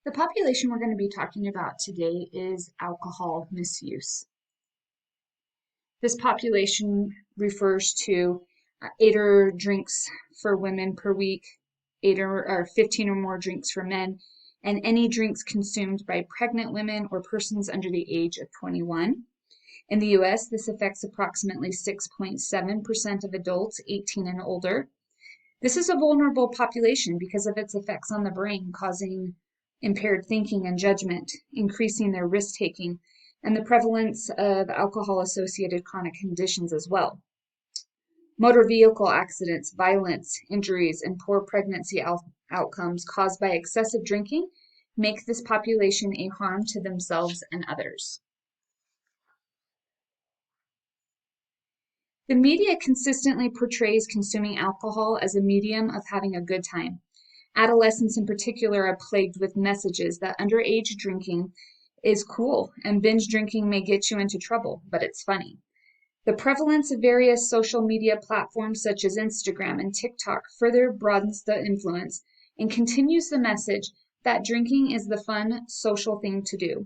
The population we're going to be talking about today is alcohol misuse. This population refers to 8 drinks for women per week, 15 or more drinks for men, and any drinks consumed by pregnant women or persons under the age of 21. In the US, this affects approximately 6.7% of adults 18 and older. This is a vulnerable population because of its effects on the brain, causing impaired thinking and judgment, increasing their risk-taking, and the prevalence of alcohol-associated chronic conditions as well. Motor vehicle accidents, violence, injuries, and poor pregnancy outcomes caused by excessive drinking make this population a harm to themselves and others. The media consistently portrays consuming alcohol as a medium of having a good time. Adolescents in particular are plagued with messages that underage drinking is cool and binge drinking may get you into trouble, but it's funny. The prevalence of various social media platforms such as Instagram and TikTok further broadens the influence and continues the message that drinking is the fun, social thing to do.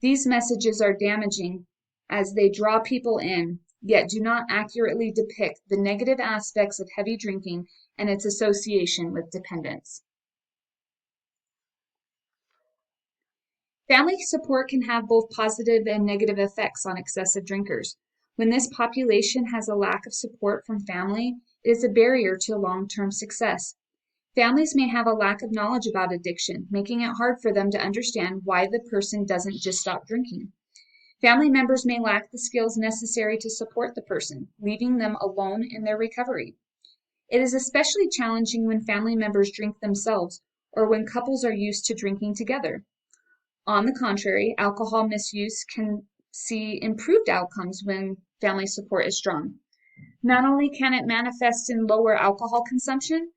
These messages are damaging as they draw people in, yet do not accurately depict the negative aspects of heavy drinking and its association with dependence. Family support can have both positive and negative effects on excessive drinkers. When this population has a lack of support from family, it is a barrier to long-term success. Families may have a lack of knowledge about addiction, making it hard for them to understand why the person doesn't just stop drinking. Family members may lack the skills necessary to support the person, leaving them alone in their recovery. It is especially challenging when family members drink themselves or when couples are used to drinking together. On the contrary, alcohol misuse can see improved outcomes when family support is strong. Not only can it manifest in lower alcohol consumption,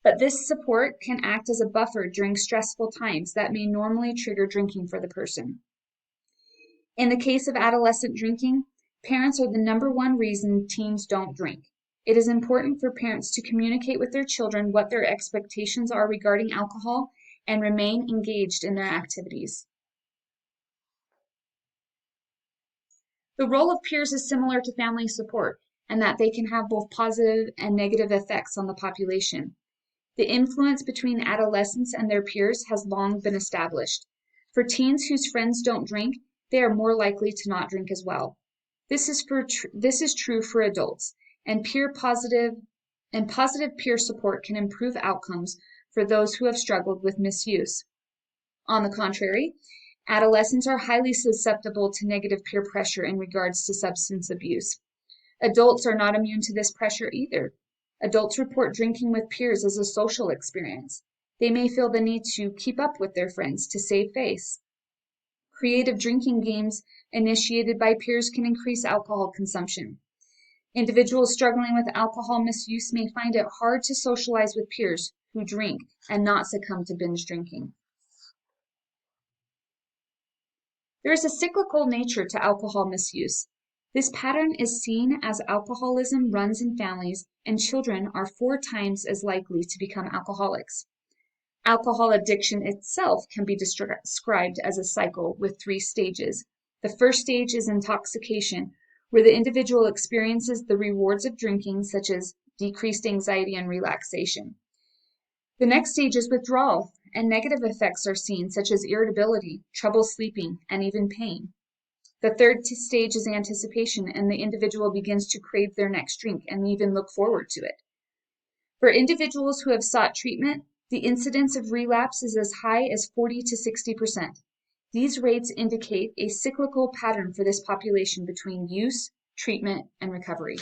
but this support can act as a buffer during stressful times that may normally trigger drinking for the person. In the case of adolescent drinking, parents are the number one reason teens don't drink. It is important for parents to communicate with their children what their expectations are regarding alcohol and remain engaged in their activities. The role of peers is similar to family support, and that they can have both positive and negative effects on the population. The influence between adolescents and their peers has long been established. For teens whose friends don't drink, they are more likely to not drink as well. This is true for adults, and positive peer support can improve outcomes for those who have struggled with misuse. On the contrary, adolescents are highly susceptible to negative peer pressure in regards to substance abuse. Adults are not immune to this pressure either. Adults report drinking with peers as a social experience. They may feel the need to keep up with their friends to save face. Creative drinking games initiated by peers can increase alcohol consumption. Individuals struggling with alcohol misuse may find it hard to socialize with peers who drink and not succumb to binge drinking. There is a cyclical nature to alcohol misuse. This pattern is seen as alcoholism runs in families and children are 4 times as likely to become alcoholics. Alcohol addiction itself can be described as a cycle with 3 stages. The first stage is intoxication, where the individual experiences the rewards of drinking, such as decreased anxiety and relaxation. The next stage is withdrawal, and negative effects are seen, such as irritability, trouble sleeping, and even pain. The third stage is anticipation, and the individual begins to crave their next drink and even look forward to it. For individuals who have sought treatment, the incidence of relapse is as high as 40 to 60%. These rates indicate a cyclical pattern for this population between use, treatment, and recovery.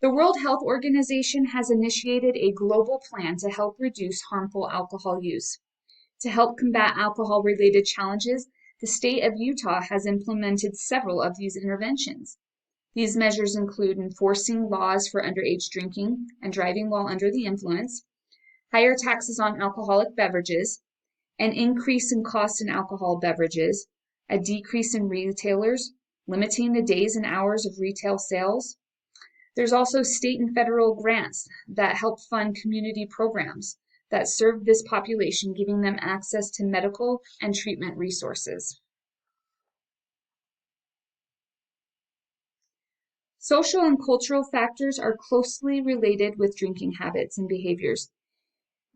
The World Health Organization has initiated a global plan to help reduce harmful alcohol use. To help combat alcohol-related challenges, the state of Utah has implemented several of these interventions. These measures include enforcing laws for underage drinking and driving while under the influence, higher taxes on alcoholic beverages, an increase in cost in alcohol beverages, a decrease in retailers, limiting the days and hours of retail sales. There's also state and federal grants that help fund community programs, that serve this population, giving them access to medical and treatment resources. Social and cultural factors are closely related with drinking habits and behaviors.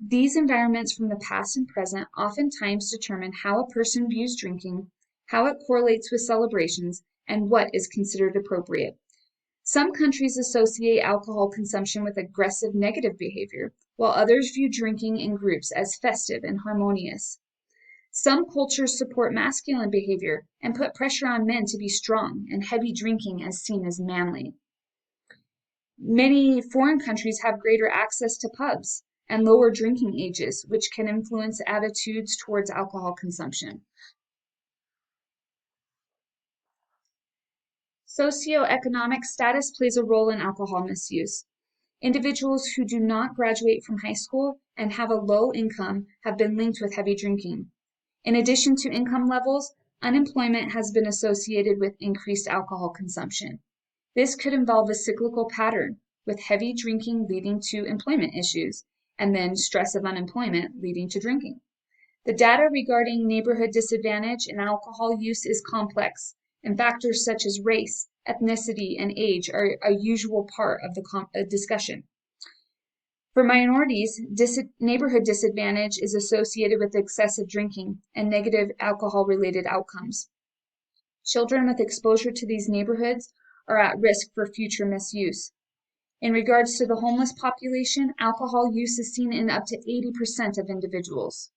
These environments from the past and present oftentimes determine how a person views drinking, how it correlates with celebrations, and what is considered appropriate. Some countries associate alcohol consumption with aggressive negative behavior, while others view drinking in groups as festive and harmonious. Some cultures support masculine behavior and put pressure on men to be strong, and heavy drinking as seen as manly. Many foreign countries have greater access to pubs and lower drinking ages, which can influence attitudes towards alcohol consumption. Socioeconomic status plays a role in alcohol misuse. Individuals who do not graduate from high school and have a low income have been linked with heavy drinking. In addition to income levels, unemployment has been associated with increased alcohol consumption. This could involve a cyclical pattern, with heavy drinking leading to employment issues, and then stress of unemployment leading to drinking. The data regarding neighborhood disadvantage and alcohol use is complex, and factors such as race, ethnicity, and age are a usual part of the discussion. For minorities, neighborhood disadvantage is associated with excessive drinking and negative alcohol-related outcomes. Children with exposure to these neighborhoods are at risk for future misuse. In regards to the homeless population, alcohol use is seen in up to 80% of individuals.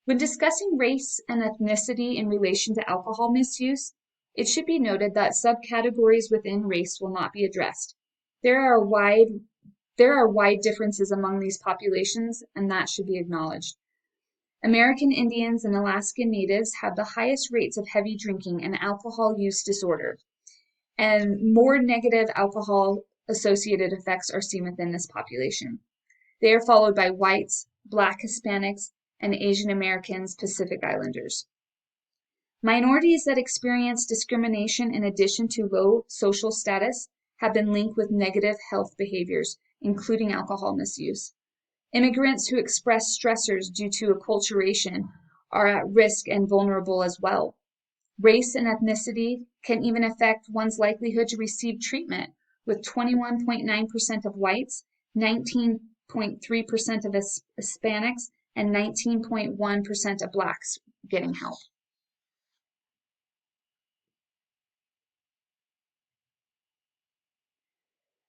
When discussing race and ethnicity in relation to alcohol misuse, it should be noted that subcategories within race will not be addressed. There are wide differences among these populations, and that should be acknowledged. American Indians and Alaskan Natives have the highest rates of heavy drinking and alcohol use disorder, and more negative alcohol-associated effects are seen within this population. They are followed by whites, Black Hispanics, and Asian Americans, Pacific Islanders. Minorities that experience discrimination in addition to low social status have been linked with negative health behaviors, including alcohol misuse. Immigrants who express stressors due to acculturation are at risk and vulnerable as well. Race and ethnicity can even affect one's likelihood to receive treatment, with 21.9% of whites, 19.3% of Hispanics, and 19.1% of Blacks getting help.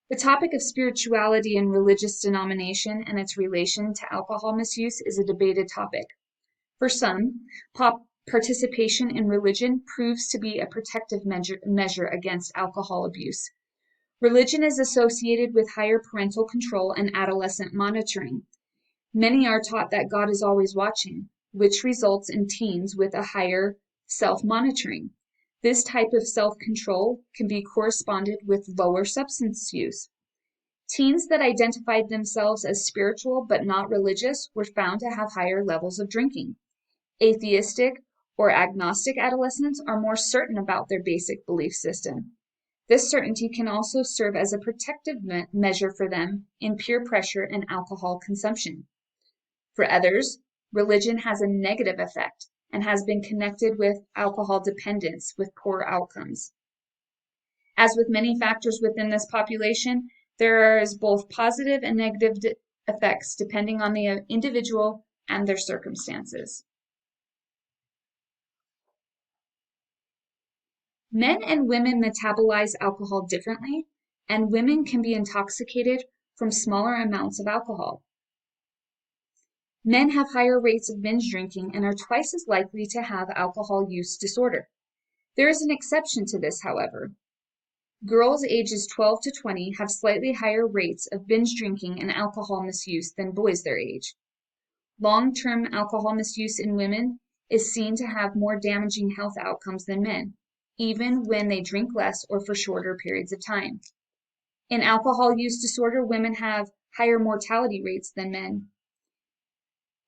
The topic of spirituality and religious denomination and its relation to alcohol misuse is a debated topic. For some, participation in religion proves to be a protective measure against alcohol abuse. Religion is associated with higher parental control and adolescent monitoring. Many are taught that God is always watching, which results in teens with a higher self-monitoring. This type of self-control can be corresponded with lower substance use. Teens that identified themselves as spiritual but not religious were found to have higher levels of drinking. Atheistic or agnostic adolescents are more certain about their basic belief system. This certainty can also serve as a protective measure for them in peer pressure and alcohol consumption. For others, religion has a negative effect and has been connected with alcohol dependence with poor outcomes. As with many factors within this population, there is both positive and negative effects depending on the individual and their circumstances. Men and women metabolize alcohol differently, and women can be intoxicated from smaller amounts of alcohol. Men have higher rates of binge drinking and are twice as likely to have alcohol use disorder. There is an exception to this, however. Girls ages 12 to 20 have slightly higher rates of binge drinking and alcohol misuse than boys their age. Long-term alcohol misuse in women is seen to have more damaging health outcomes than men, even when they drink less or for shorter periods of time. In alcohol use disorder, women have higher mortality rates than men.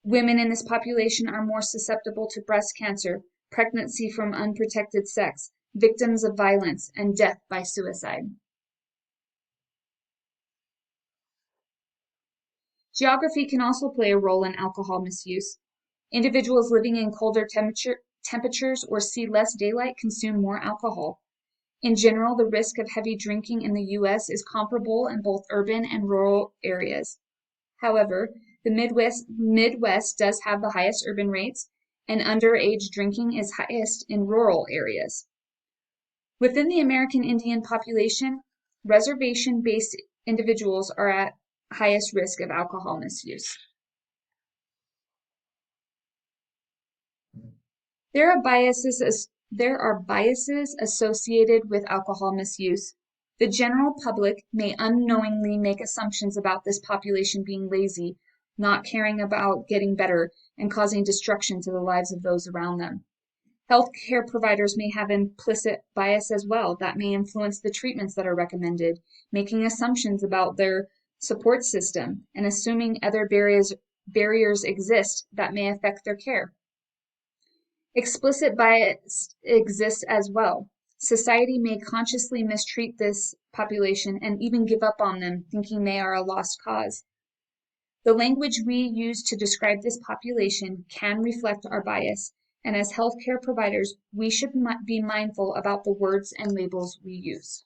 Women in this population are more susceptible to breast cancer, pregnancy from unprotected sex, victims of violence, and death by suicide. Geography can also play a role in alcohol misuse. Individuals living in colder temperatures or see less daylight consume more alcohol. In general, the risk of heavy drinking in the U.S. is comparable in both urban and rural areas. However, the Midwest does have the highest urban rates, and underage drinking is highest in rural areas. Within the American Indian population, reservation-based individuals are at highest risk of alcohol misuse. There are biases associated with alcohol misuse. The general public may unknowingly make assumptions about this population being lazy, not caring about getting better, and causing destruction to the lives of those around them. Healthcare providers may have implicit bias as well that may influence the treatments that are recommended, making assumptions about their support system and assuming other barriers exist that may affect their care. Explicit bias exists as well. Society may consciously mistreat this population and even give up on them, thinking they are a lost cause. The language we use to describe this population can reflect our bias, and as healthcare providers, we should be mindful about the words and labels we use.